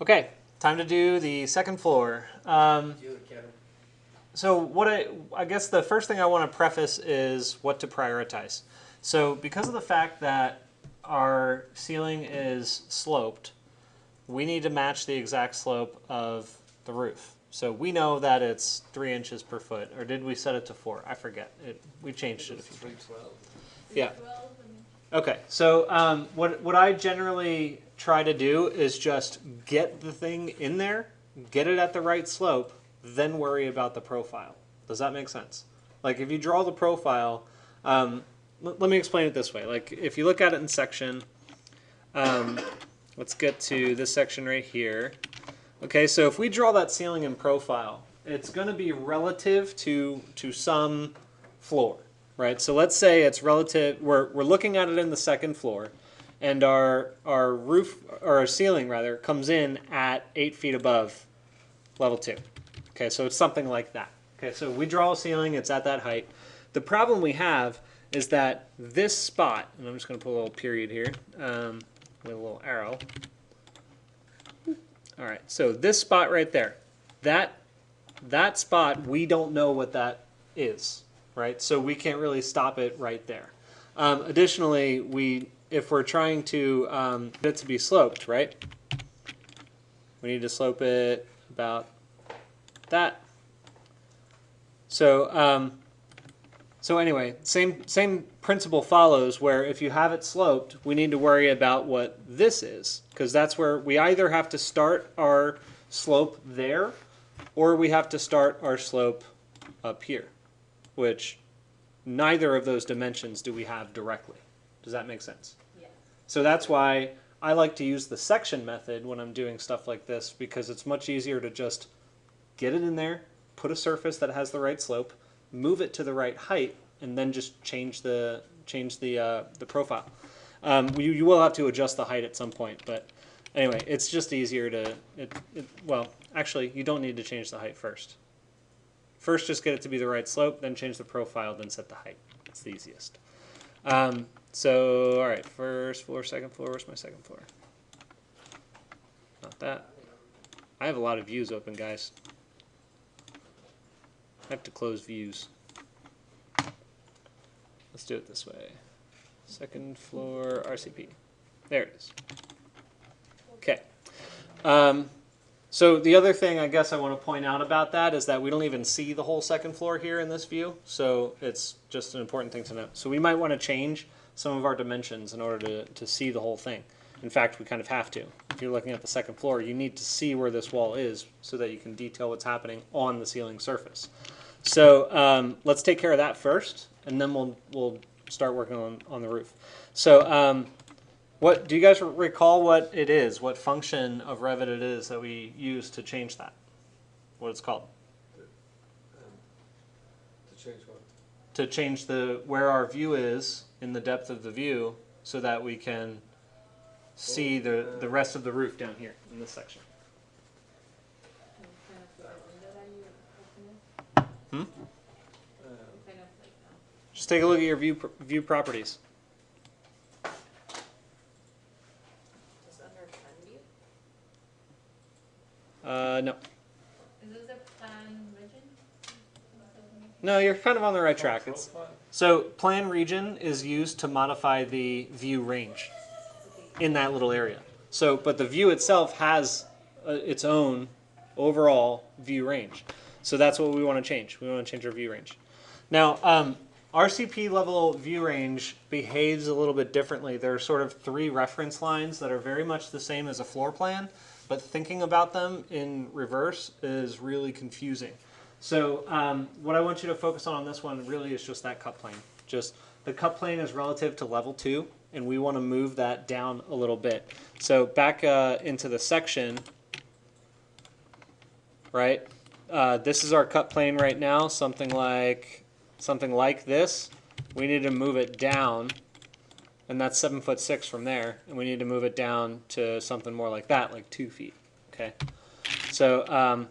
Okay, time to do the second floor. So what I guess the first thing I want to preface is what to prioritize. So because of the fact that our ceiling is sloped, we need to match the exact slope of the roof. So we know that it's 3 inches per foot, or did we set it to 4? I forget. We changed it a few times. Yeah. Okay, so what I generally try to do is just get the thing in there, get it at the right slope, then worry about the profile. Does that make sense? Like if you draw the profile, let me explain it this way. Like if you look at it in section, let's get to this section right here. Okay, so if we draw that ceiling in profile, it's going to be relative to some floor, right? So let's say it's relative. We're looking at it in the second floor, and our roof or our ceiling rather comes in at 8 feet above level 2. Okay, so it's something like that. Okay, so we draw a ceiling, it's at that height. The problem we have is that this spot, and I'm just going to put a little period here with a little arrow. All right, so this spot right there, that spot, we don't know what that is, right? So we can't really stop it right there. Additionally, if we're trying to get it to be sloped, right? We need to slope it about that. So so anyway, same principle follows, where if you have it sloped, we need to worry about what this is, because that's where we either have to start our slope there, or we have to start our slope up here, which neither of those dimensions do we have directly. Does that make sense? Yeah. So that's why I like to use the section method when I'm doing stuff like this, because it's much easier to just get it in there, put a surface that has the right slope, move it to the right height, and then just change the profile. You will have to adjust the height at some point, but anyway, it's just easier to. Well, actually, you don't need to change the height first. First, just get it to be the right slope, then change the profile, then set the height. It's the easiest. So, all right, first floor, second floor. Where's my second floor? Not that. I have a lot of views open, guys. I have to close views. Let's do it this way. Second floor RCP. There it is. Okay. So the other thing I guess I want to point out about that is that we don't even see the whole second floor here in this view. So it's just an important thing to note. So we might want to change some of our dimensions in order to see the whole thing. In fact, we kind of have to. If you're looking at the second floor, you need to see where this wall is so that you can detail what's happening on the ceiling surface. So let's take care of that first, and then we'll start working on the roof. So what do you guys recall what it is, what function of Revit it is that we use to change that? What it's called? To change what? To change where our view is in the depth of the view so that we can see the rest of the roof down here in this section. Just take a look at your view properties. No. Is this a plan region? No, you're kind of on the right track. So plan region is used to modify the view range in that little area. So, but the view itself has its own overall view range. So that's what we want to change. We want to change our view range. Now, RCP level view range behaves a little bit differently. There are sort of 3 reference lines that are very much the same as a floor plan, but thinking about them in reverse is really confusing. So what I want you to focus on this one really is just that cut plane. Just the cut plane is relative to level 2, and we want to move that down a little bit. So back into the section, right? This is our cut plane right now, something like this. We need to move it down, and that's 7'6" from there, and we need to move it down to something more like that, like 2 feet. Okay, so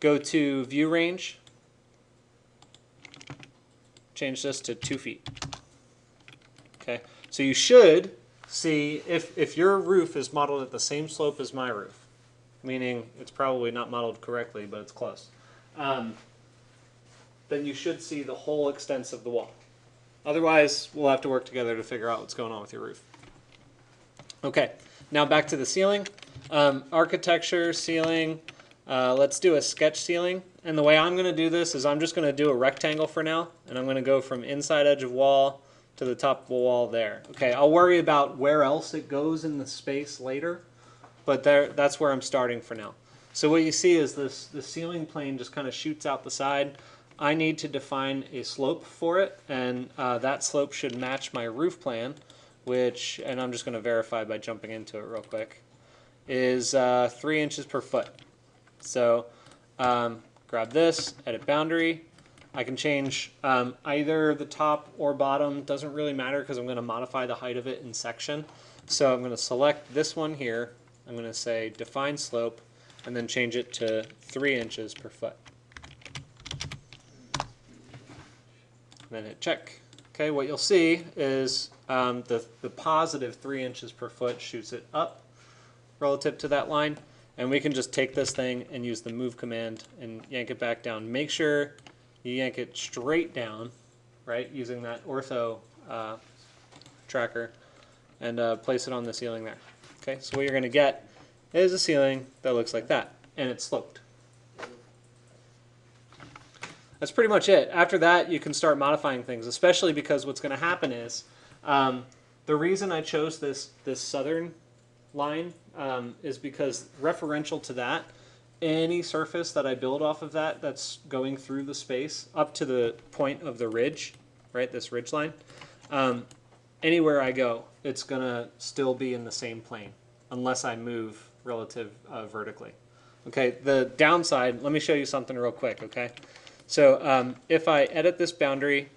go to view range, change this to 2 feet. Okay, so you should see if your roof is modeled at the same slope as my roof, meaning it's probably not modeled correctly, but it's close, then you should see the whole extent of the wall. Otherwise, we'll have to work together to figure out what's going on with your roof. Okay, now back to the ceiling. Architecture, ceiling, let's do a sketch ceiling. And the way I'm going to do this is I'm just going to do a rectangle for now, and I'm going to go from inside edge of wall to the top of the wall there. Okay, I'll worry about where else it goes in the space later, but that's where I'm starting for now. So what you see is the ceiling plane just kind of shoots out the side. I need to define a slope for it, and that slope should match my roof plan, which, and I'm just going to verify by jumping into it real quick, is 3 inches per foot. So grab this, edit boundary. I can change either the top or bottom, doesn't really matter because I'm going to modify the height of it in section. So I'm going to select this one here, I'm going to say define slope, and then change it to 3 inches per foot. Then hit check. Okay, what you'll see is the positive 3 inches per foot shoots it up relative to that line, and we can just take this thing and use the move command and yank it back down. Make sure you yank it straight down, right, using that ortho tracker, and place it on the ceiling there. Okay, so what you're going to get is a ceiling that looks like that, and it's sloped. That's pretty much it. After that, you can start modifying things, especially because what's going to happen is the reason I chose this southern line is because referential to that, any surface that I build off of that that's going through the space up to the point of the ridge, right, this ridge line, anywhere I go, it's going to still be in the same plane unless I move relative vertically. Okay, the downside, let me show you something real quick, okay? So if I edit this boundary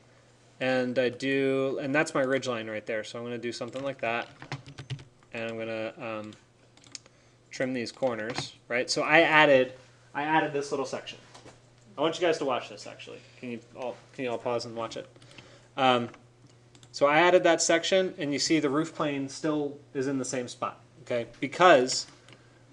and I do, and that's my ridge line right there, so I'm going to do something like that, and I'm going to trim these corners, right? So I added this little section. I want you guys to watch this actually. Can you all pause and watch it? So I added that section, and you see the roof plane still is in the same spot, okay? Because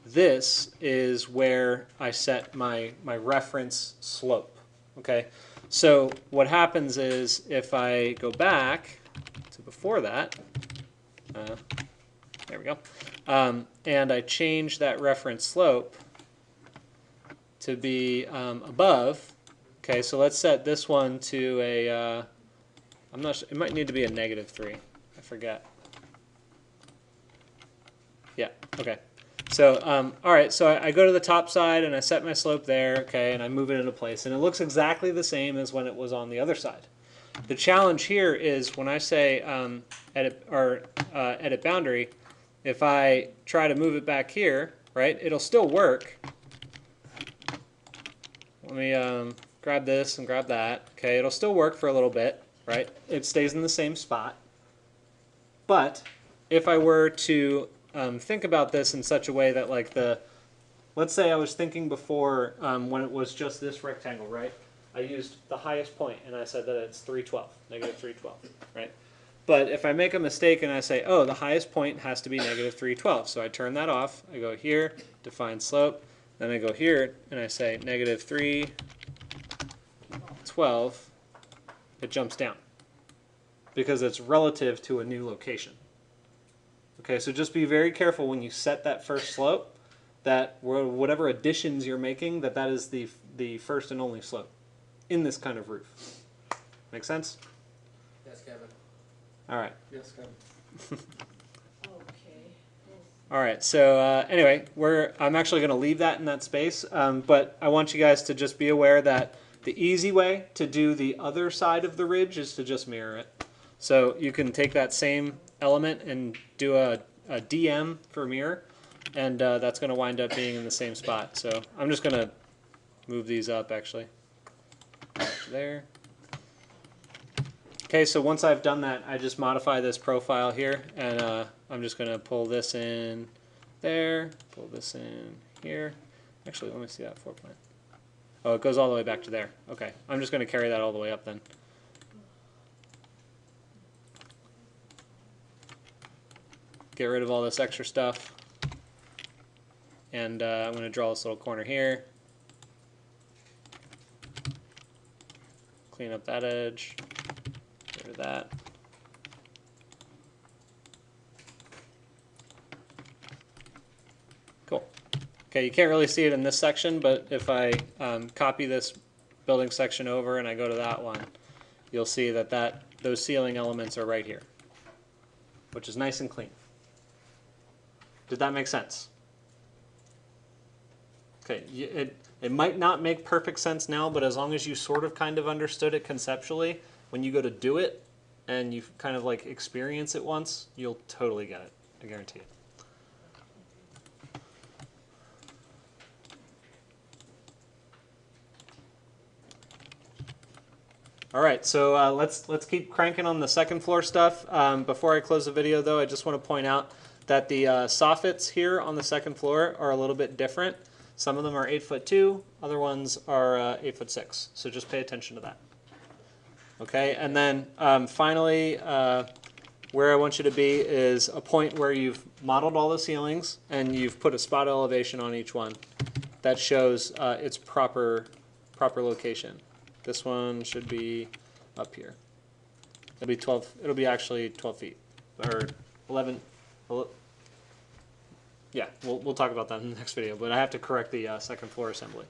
this is where I set my reference slope. Okay, so what happens is if I go back to before that, there we go, and I change that reference slope to be above. Okay, so let's set this one to a, I'm not sure, it might need to be a -3. I forget. Yeah, okay. So, all right, so I go to the top side and I set my slope there, okay, and I move it into place. And it looks exactly the same as when it was on the other side. The challenge here is when I say edit boundary, if I try to move it back here, right, it'll still work. Let me grab this and grab that. Okay, it'll still work for a little bit, right? It stays in the same spot. But if I were to think about this in such a way that, like, let's say I was thinking before when it was just this rectangle, right? I used the highest point and I said that it's 312, -312, right? But if I make a mistake and I say, oh, the highest point has to be -312, so I turn that off, I go here, define slope, then I go here and I say -312, it jumps down because it's relative to a new location. Okay, so just be very careful when you set that first slope, that whatever additions you're making, that is the first and only slope in this kind of roof. Make sense? Yes, Kevin. All right. Yes, Kevin. Okay. All right, so anyway, I'm actually going to leave that in that space, but I want you guys to just be aware that the easy way to do the other side of the ridge is to just mirror it. So you can take that same element and do a DM for mirror, and that's going to wind up being in the same spot. So I'm just going to move these up actually. There. Okay, so once I've done that, I just modify this profile here, and I'm just going to pull this in there, pull this in here. Actually, let me see that floor plan. Oh, it goes all the way back to there. Okay, I'm just going to carry that all the way up then. Get rid of all this extra stuff. And I'm going to draw this little corner here. Clean up that edge. Get rid of that. Cool. Okay, you can't really see it in this section, but if I copy this building section over and I go to that one, you'll see that, those ceiling elements are right here, which is nice and clean. Did that make sense? Okay, it might not make perfect sense now, but as long as you sort of kind of understood it conceptually, when you go to do it and you kind of like experience it once, you'll totally get it. I guarantee it. All right, so let's keep cranking on the second floor stuff. Before I close the video, though, I just want to point out that the soffits here on the second floor are a little bit different. Some of them are 8'2", other ones are 8'6". So just pay attention to that. Okay, and then finally, where I want you to be is a point where you've modeled all the ceilings and you've put a spot elevation on each one that shows its proper location. This one should be up here. It'll be 12. It'll be actually 12 feet or 11. Yeah, we'll talk about that in the next video. But I have to correct the second floor assembly.